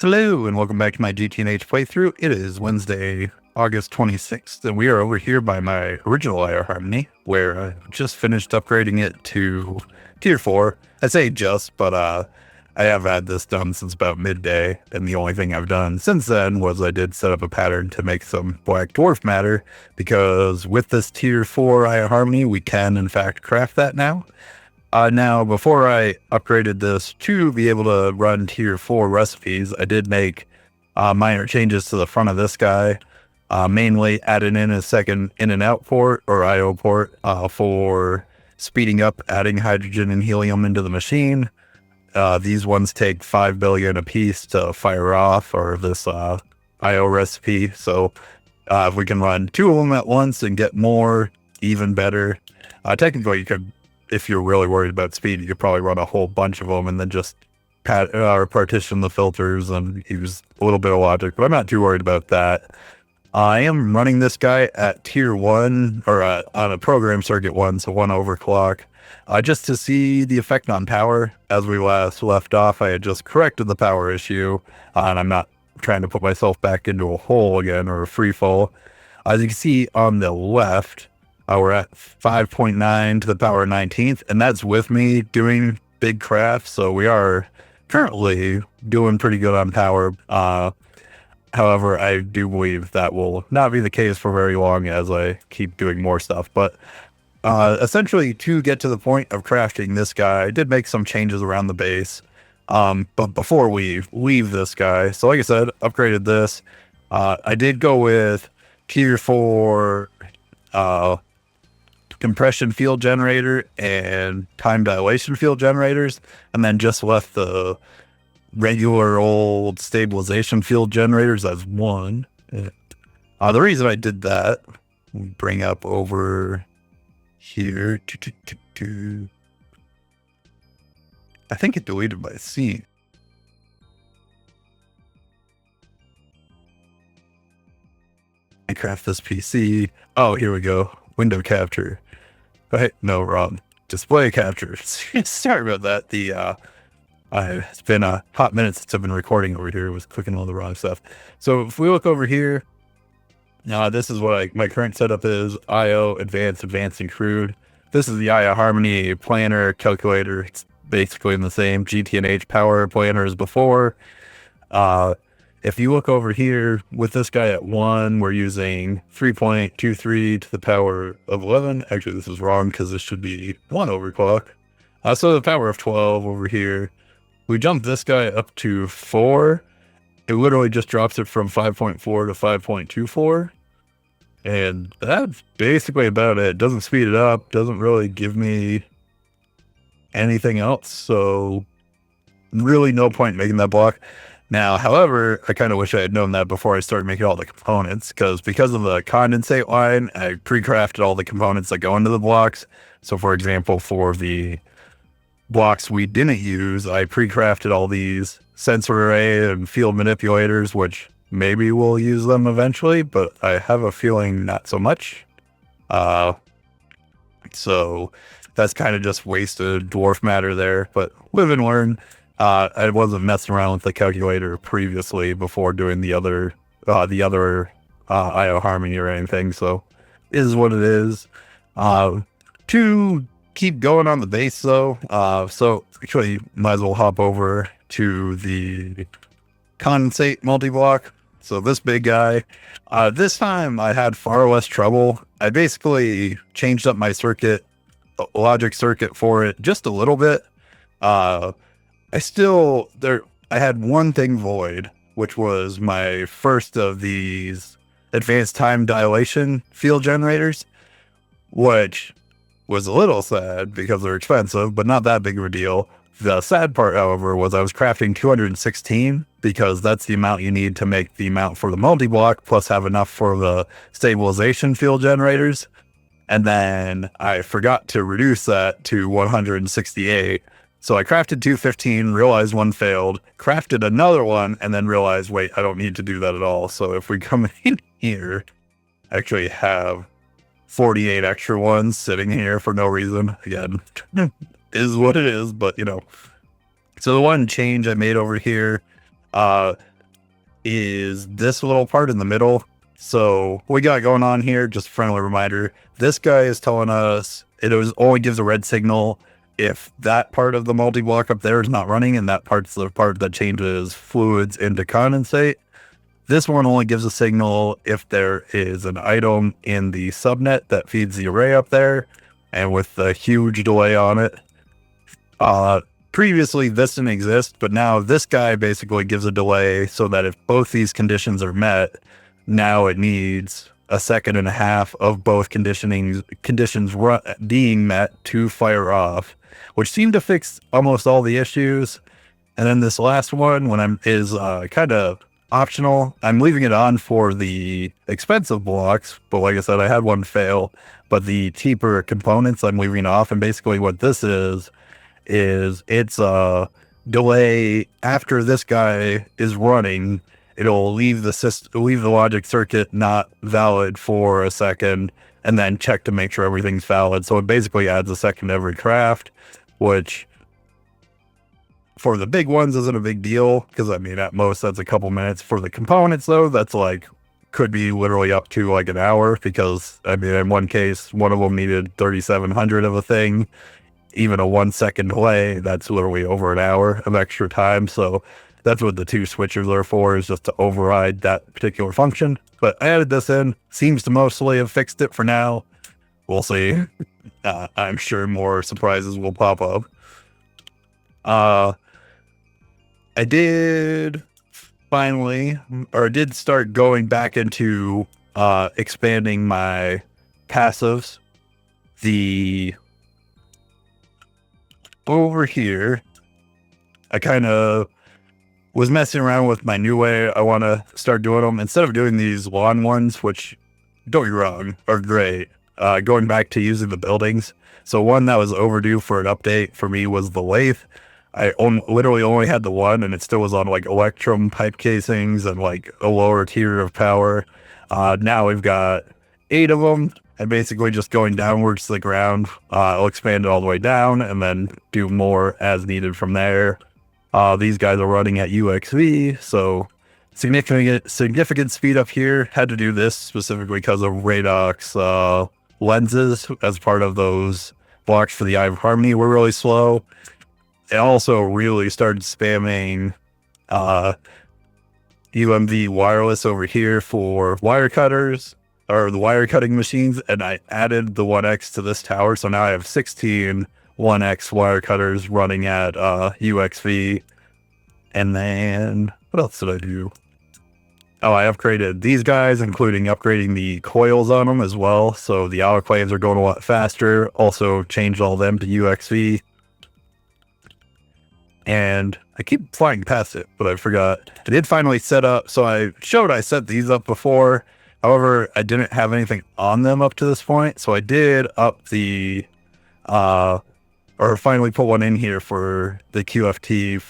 Hello and welcome back to my GTNH playthrough. It is Wednesday, August 26th, and we are over here by my original IR Harmony, where I just finished upgrading it to Tier 4. I say just, but I have had this done since about midday, and the only thing I've done since then was I did set up a pattern to make some Black Dwarf Matter, because with this Tier 4 IR Harmony, we can in fact craft that now. Now, before I upgraded this to be able to run Tier 4 recipes, I did make minor changes to the front of this guy, mainly adding in a second in and out port or IO port for speeding up adding hydrogen and helium into the machine. These ones take 5 billion a piece to fire off, or this IO recipe. So if we can run two of them at once and get more, even better. Technically, you could, if you're really worried about speed, you could probably run a whole bunch of them and then just partition the filters and use a little bit of logic, but I'm not too worried about that. I am running this guy at Tier 1, or on a program circuit 1, so 1 overclock, just to see the effect on power. As we last left off, I had just corrected the power issue, and I'm not trying to put myself back into a hole again, or a free fall. As you can see on the left, we're at 5.9 to the power 19th, and that's with me doing big crafts, so we are currently doing pretty good on power. However, I do believe that will not be the case for very long as I keep doing more stuff. But essentially, to get to the point of crafting this guy, I did make some changes around the base. But before we leave this guy, so like I said, upgraded this. I did go with Tier 4 compression field generator and time dilation field generators, and then just left the regular old stabilization field generators as one. The reason I did that, we bring up over here. I think it deleted my scene. I craft this PC. Oh, here we go. Window capture. Right? No, wrong. Display capture. Sorry about that. It's been a hot minute since I've been recording over here. I was clicking all the wrong stuff. So if we look over here, this is what my current setup is. IO, advanced, and crude. This is the IO Harmony planner calculator. It's basically in the same GTNH power planner as before. If you look over here with this guy at 1, we're using 3.23 to the power of 11. Actually, this is wrong because this should be 1 overclock. So the power of 12 over here. We jump this guy up to 4. It literally just drops it from 5.4 to 5.24. And that's basically about it. Doesn't speed it up. Doesn't really give me anything else. So really no point in making that block. Now, however, I kind of wish I had known that before I started making all the components, because of the condensate line, I pre-crafted all the components that go into the blocks. So for example, for the blocks we didn't use, I pre-crafted all these sensor array and field manipulators, which maybe we'll use them eventually, but I have a feeling not so much. So that's kind of just wasted dwarf matter there, but live and learn. I wasn't messing around with the calculator previously before doing the other IO Harmony or anything, so it is what it is. To keep going on the base though, so actually might as well hop over to the condensate multi-block. So this big guy, this time I had far less trouble. I basically changed up my logic circuit for it just a little bit. I had one thing void, which was my first of these advanced time dilation field generators, which was a little sad because they're expensive, but not that big of a deal. The sad part, however, was I was crafting 216 because that's the amount you need to make the amount for the multi-block, plus have enough for the stabilization field generators. And then I forgot to reduce that to 168. So I crafted 215, realized one failed, crafted another one, and then realized, wait, I don't need to do that at all. So if we come in here, I actually have 48 extra ones sitting here for no reason. Again, is what it is, but you know. So the one change I made over here, is this little part in the middle. So what we got going on here, just a friendly reminder, this guy is telling us only gives a red signal if that part of the multi-block up there is not running, and that part's the part that changes fluids into condensate. This one only gives a signal if there is an item in the subnet that feeds the array up there, and with a huge delay on it. Previously, this didn't exist, but now this guy basically gives a delay so that if both these conditions are met, now it needs a second and a half of both conditions being met to fire off, which seemed to fix almost all the issues. And then this last one, is kind of optional. I'm leaving it on for the expensive blocks, but like I said, I had one fail. But the cheaper components I'm leaving off, and basically what this is it's a delay after this guy is running. It'll leave the logic circuit not valid for a second, and then check to make sure everything's valid. So it basically adds a second to every craft, which for the big ones isn't a big deal, because I mean at most that's a couple minutes. For the components though, that's like could be literally up to like an hour, because I mean in one case one of them needed 3,700 of a thing. Even a 1 second delay, that's literally over an hour of extra time. So that's what the two switchers are for, is just to override that particular function. But I added this in, seems to mostly have fixed it for now. We'll see. I'm sure more surprises will pop up. I did start going back into expanding my passives. Over here, I kind of was messing around with my new way I want to start doing them. Instead of doing these lawn ones, which, don't get me wrong, are great, going back to using the buildings. So one that was overdue for an update for me was the lathe. I literally only had the one, and it still was on like electrum pipe casings and like a lower tier of power. Now we've got 8 of them. And basically just going downwards to the ground. I'll expand it all the way down and then do more as needed from there. These guys are running at UXV, so significant speed up here. Had to do this specifically because of Radox lenses as part of those blocks for the Eye of Harmony were really slow. It also really started spamming UMV wireless over here for wire cutters, or the wire cutting machines, and I added the 1X to this tower, so now I have 16 1X wire cutters running at UXV. And then what else did I do? Oh, I upgraded these guys, including upgrading the coils on them as well, so the autoclaves are going a lot faster. Also changed all them to UXV. And I keep flying past it, but I forgot. I did finally set up, so I set these up before. However, I didn't have anything on them up to this point, so I did up the, or finally put one in here for the QFT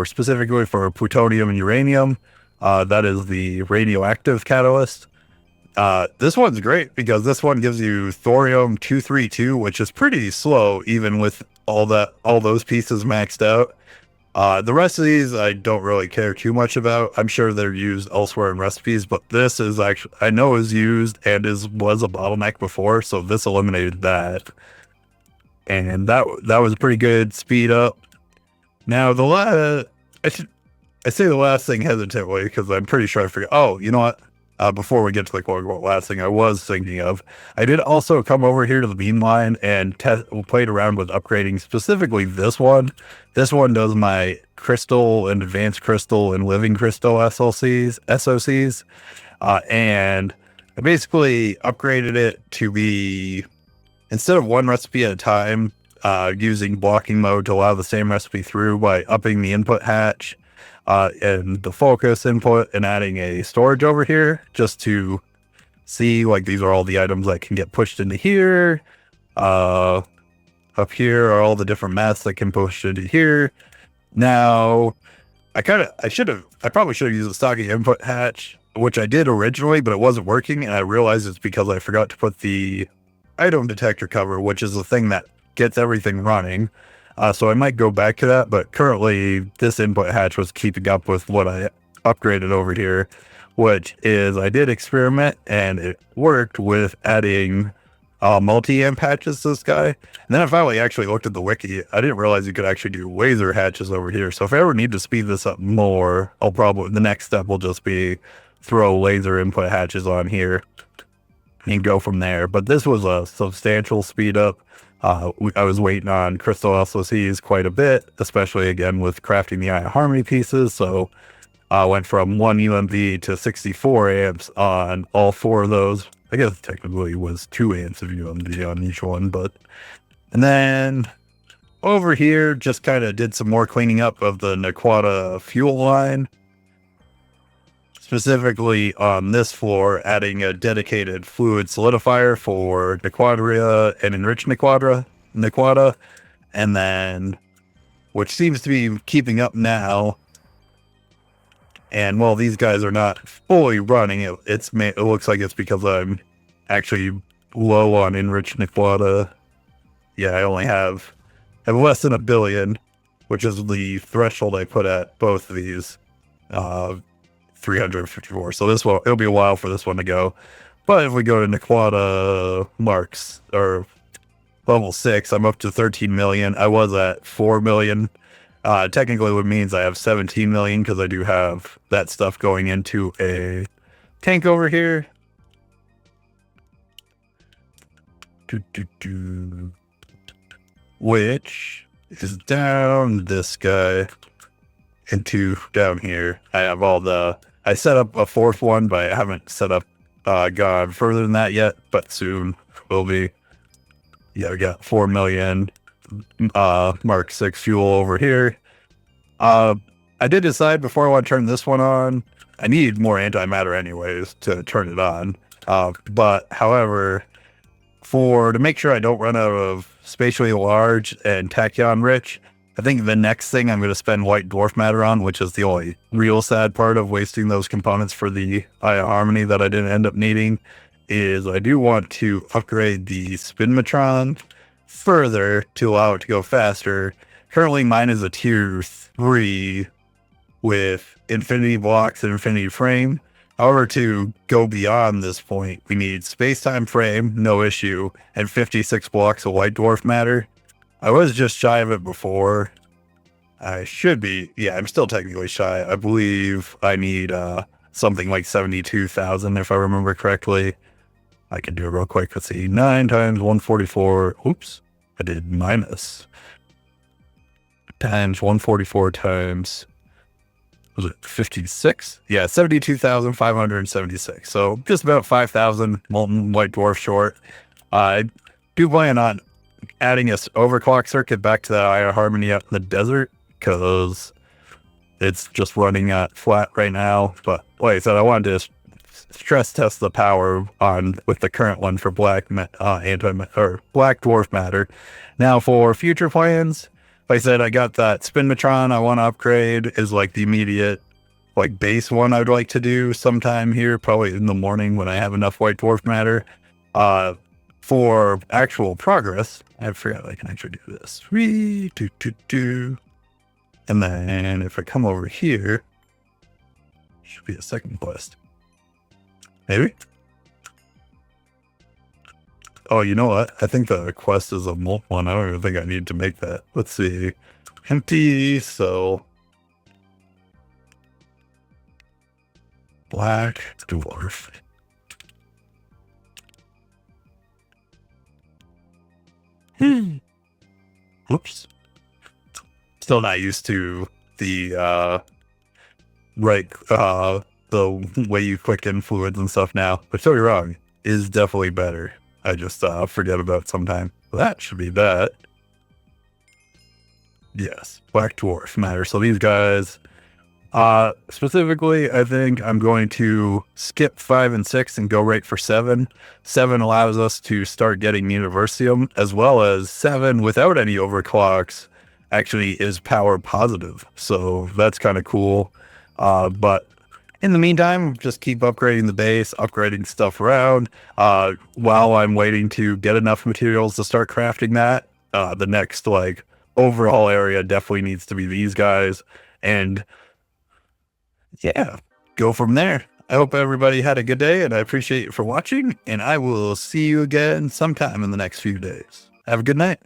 specifically for plutonium and uranium. That is the radioactive catalyst. This one's great because this one gives you thorium-232, which is pretty slow, even with all those pieces maxed out. The rest of these I don't really care too much about. I'm sure they're used elsewhere in recipes, but this is actually, I know is used and was a bottleneck before, so this eliminated that. And that was a pretty good speed up. Now I say the last thing hesitantly because I'm pretty sure I forgot. Oh, you know what? Before we get to the quote-unquote last thing I was thinking of, I did also come over here to the beam line and played around with upgrading specifically this one. This one does my crystal and advanced crystal and living crystal SOCs. And I basically upgraded it to be, instead of one recipe at a time, using blocking mode to allow the same recipe through by upping the input hatch. And the focus input, and adding a storage over here just to see, like, these are all the items that can get pushed into here. Up here are all the different maths that can push into here. Now, I probably should have used the stocking input hatch, which I did originally, but it wasn't working, and I realized it's because I forgot to put the item detector cover, which is the thing that gets everything running. So I might go back to that, but currently this input hatch was keeping up with what I upgraded over here, which is I did experiment and it worked with adding multi-amp hatches to this guy. And then I finally actually looked at the wiki. I didn't realize you could actually do laser hatches over here. So if I ever need to speed this up more, I'll probably, the next step will just be throw laser input hatches on here and go from there. But this was a substantial speed up. I was waiting on crystal SOCs quite a bit, especially again with crafting the Eye of Harmony pieces. So I went from 1 UMV to 64 amps on all 4 of those. I guess technically it was 2 amps of UMV on each one, but... And then over here, just kind of did some more cleaning up of the Nequata fuel line. Specifically on this floor, adding a dedicated fluid solidifier for Nequadria and enriched Nequata. And then, which seems to be keeping up now, and while these guys are not fully running, it looks like it's because I'm actually low on enriched Nequata. Yeah, I only have less than 1 billion, which is the threshold I put at both of these. 354. So it'll be a while for this one to go. But if we go to Nequata marks or level 6, I'm up to 13 million. I was at 4 million. Technically what means I have 17 million because I do have that stuff going into a tank over here. Which is down this guy into down here. I have I set up a 4th one, but I haven't set up gone further than that yet, but soon will be. Yeah, we got 4 million Mark 6 fuel over here. I did decide before I want to turn this one on, I need more antimatter anyways to turn it on. But however, to make sure I don't run out of spatially large and tachyon rich, I think the next thing I'm going to spend white dwarf matter on, which is the only real sad part of wasting those components for the Eye of Harmony that I didn't end up needing, is I do want to upgrade the Spinmatron further to allow it to go faster. Currently mine is a tier 3 with infinity blocks and infinity frame. However, to go beyond this point, we need space-time frame, no issue, and 56 blocks of white dwarf matter. I was just shy of it before. I should be, yeah, I'm still technically shy. I believe I need something like 72,000 if I remember correctly. I can do it real quick. Let's see, 9 times 144. Oops, I did minus. Times 144 times, was it 56? Yeah, 72,576. So just about 5,000 molten white dwarf short. I do plan on adding this overclock circuit back to that Eye of Harmony out in the desert because it's just running at flat right now. But like I said, I wanted to stress test the power on with the current one for Black Dwarf Matter. Now for future plans, like I said, I got that Spinmatron I want to upgrade is like the immediate like base one I'd like to do sometime here, probably in the morning when I have enough white dwarf matter. For actual progress, I forgot I can actually do this. 3, 2, 2, 2. And then if I come over here, should be a second quest. Maybe? Oh, you know what? I think the quest is a molt one. I don't even think I need to make that. Let's see. Empty, so... Black Dwarf. Whoops. Still not used to the the way you click in fluids and stuff now. But don't be wrong, is definitely better. I just forget about it sometime. That should be that. Yes, Black Dwarf Matter. So these guys, specifically, I think I'm going to skip 5 and 6 and go right for 7. 7 allows us to start getting Universium, as well as 7 without any overclocks actually is power positive. So that's kind of cool. But in the meantime, just keep upgrading the base, upgrading stuff around. While I'm waiting to get enough materials to start crafting that, the next like overhaul area definitely needs to be these guys. And yeah, go from there. I hope everybody had a good day, and I appreciate you for watching, and I will see you again sometime in the next few days. Have a good night.